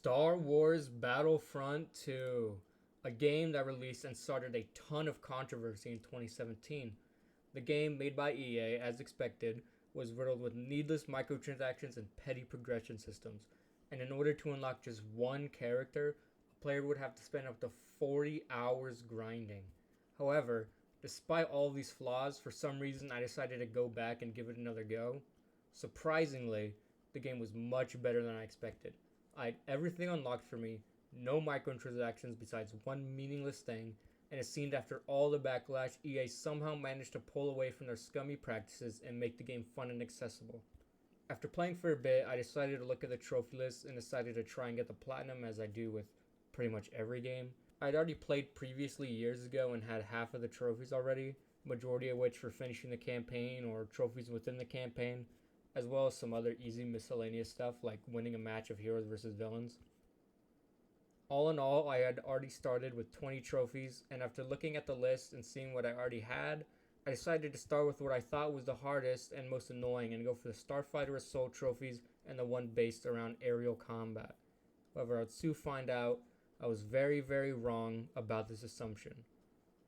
Star Wars Battlefront 2, a game that released and started a ton of controversy in 2017. The game, made by EA as expected, was riddled with needless microtransactions and petty progression systems. And in order to unlock just one character, a player would have to spend up to 40 hours grinding. However, despite all these flaws, for some reason I decided to go back and give it another go. Surprisingly, the game was much better than I expected. I had everything unlocked for me, no microtransactions besides one meaningless thing, and it seemed after all the backlash, EA somehow managed to pull away from their scummy practices and make the game fun and accessible. After playing for a bit, I decided to look at the trophy list and decided to try and get the platinum as I do with pretty much every game. I'd already played previously years ago and had half of the trophies already, majority of which for finishing the campaign or trophies within the campaign, as well as some other easy miscellaneous stuff like winning a match of heroes versus villains. All in all, I had already started with 20 trophies, and after looking at the list and seeing what I already had, I decided to start with what I thought was the hardest and most annoying and go for the Starfighter Assault trophies and the one based around aerial combat. However, I'd soon find out I was very, very wrong about this assumption.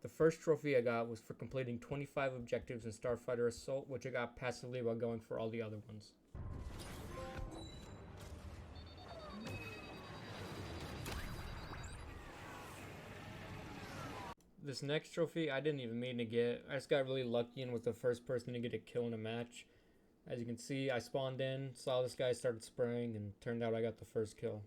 The first trophy I got was for completing 25 objectives in Starfighter Assault, which I got passively while going for all the other ones. This next trophy I didn't even mean to get. I just got really lucky and was the first person to get a kill in a match. As you can see, I spawned in, saw this guy started spraying, and turned out I got the first kill.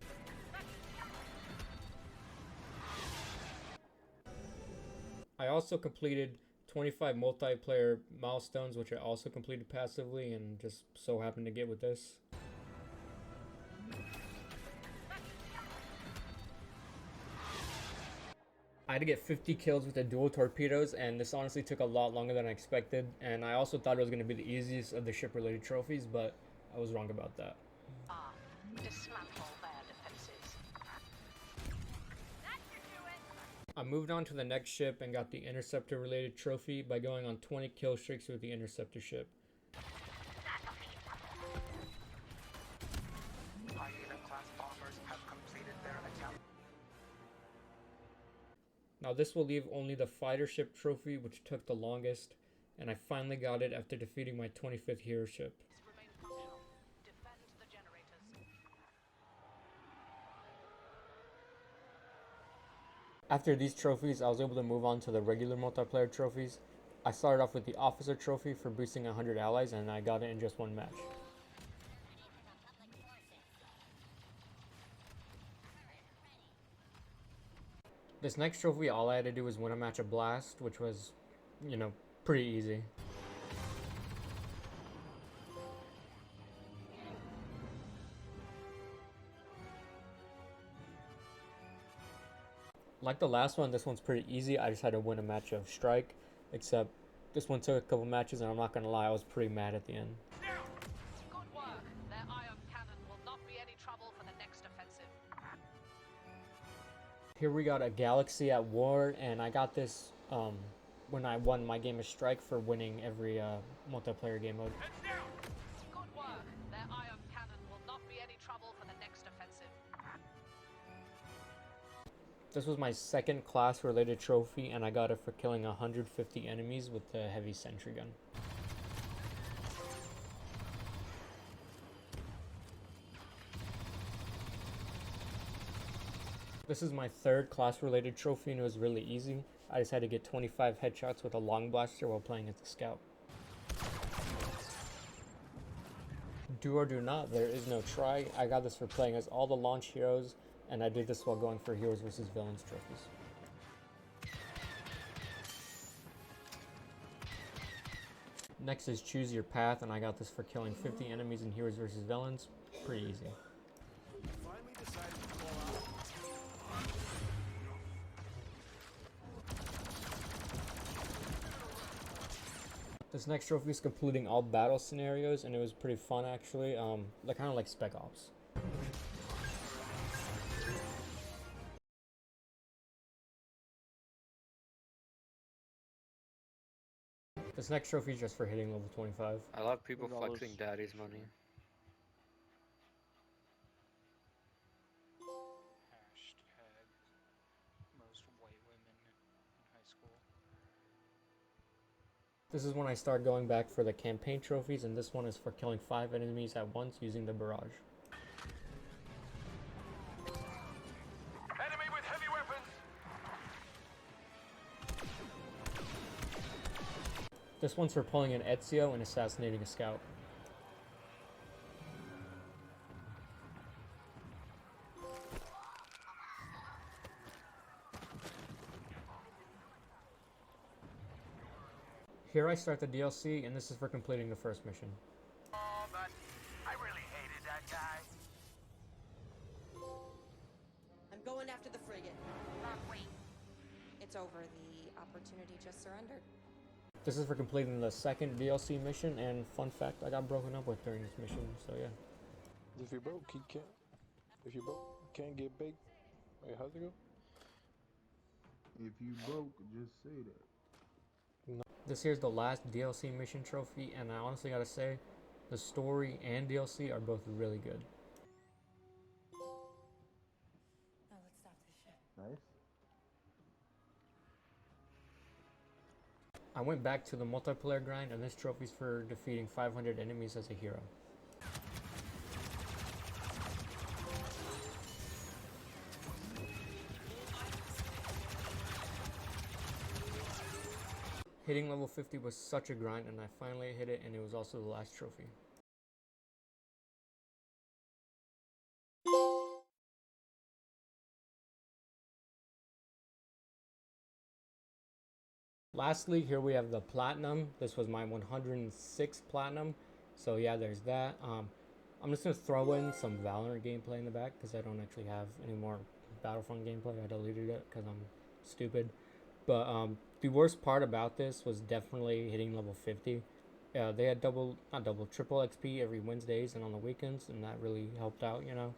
I also completed 25 multiplayer milestones, which I also completed passively and just so happened to get with this. I had to get 50 kills with the dual torpedoes, and this honestly took a lot longer than I expected, and I also thought it was going to be the easiest of the ship-related trophies, but I was wrong about that. Dismantle their defenses. That should do it. I moved on to the next ship and got the Interceptor related trophy by going on 20 kill streaks with the Interceptor ship. Hyena-class bombers have completed their account. Now this will leave only the fighter ship trophy, which took the longest, and I finally got it after defeating my 25th hero ship. Remain functional. Defend the generators. After these trophies, I was able to move on to the regular multiplayer trophies. I started off with the Officer trophy for boosting 100 allies, and I got it in just one match. This next trophy, all I had to do was win a match of Blast, which was, pretty easy. Like the last one, this one's pretty easy. I just had to win a match of Strike, except this one took a couple matches, and I'm not gonna lie, I was pretty mad at the end. Good work. Their ion cannon will not be any trouble for the next offensive. Here we got a Galaxy at War, and I got this when I won my game of Strike for winning every multiplayer game mode. Good work. Their ion cannon will not be any trouble for the next offensive. This was my second class-related trophy, and I got it for killing 150 enemies with the heavy sentry gun. This is my third class-related trophy, and it was really easy. I just had to get 25 headshots with a long blaster while playing as a scout. Do or do not, there is no try. I got this for playing as all the launch heroes, and I did this while going for heroes versus villains trophies. Next is Choose Your Path, and I got this for killing 50 enemies in heroes versus villains. Pretty easy. This next trophy is completing all battle scenarios, and it was pretty fun actually. They're kind of like Spec Ops. This next trophy is just for hitting level 25. I love people $100. flexing daddy's money. school. This is when I start going back for the campaign trophies, and this one is for killing 5 enemies at once using the barrage. Enemy with heavy weapons! This one's for pulling an Ezio and assassinating a scout. Here I start the DLC, and this is for completing the first mission. Oh, but I really hated that guy. I'm going after the frigate. Wait. It's over. The opportunity just surrendered. This is for completing the second DLC mission, and fun fact, I got broken up with during this mission, so yeah. If you're broke, you can't. If you're broke, you can't get baked. Wait, how's it go? If you broke, just say that. This here's the last DLC mission trophy, and I honestly gotta say, the story and DLC are both really good. Now let's stop this ship. Nice. I went back to the multiplayer grind, and this trophy's for defeating 500 enemies as a hero. Hitting level 50 was such a grind, and I finally hit it, and it was also the last trophy. Lastly, here we have the platinum. This was my 106th platinum, so yeah, there's that. I'm just gonna throw in some Valorant gameplay in the back because I don't actually have any more Battlefront gameplay. I deleted it because I'm stupid. But the worst part about this was definitely hitting level 50. They had triple XP every Wednesdays and on the weekends, and that really helped out, you know.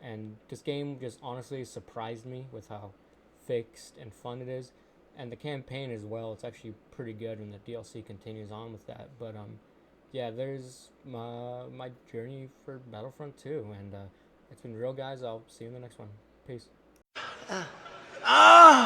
And this game just honestly surprised me with how fixed and fun it is. And the campaign as well, it's actually pretty good, and the DLC continues on with that. But yeah, there's my journey for Battlefront 2, and it's been real, guys. I'll see you in the next one. Peace. Ah!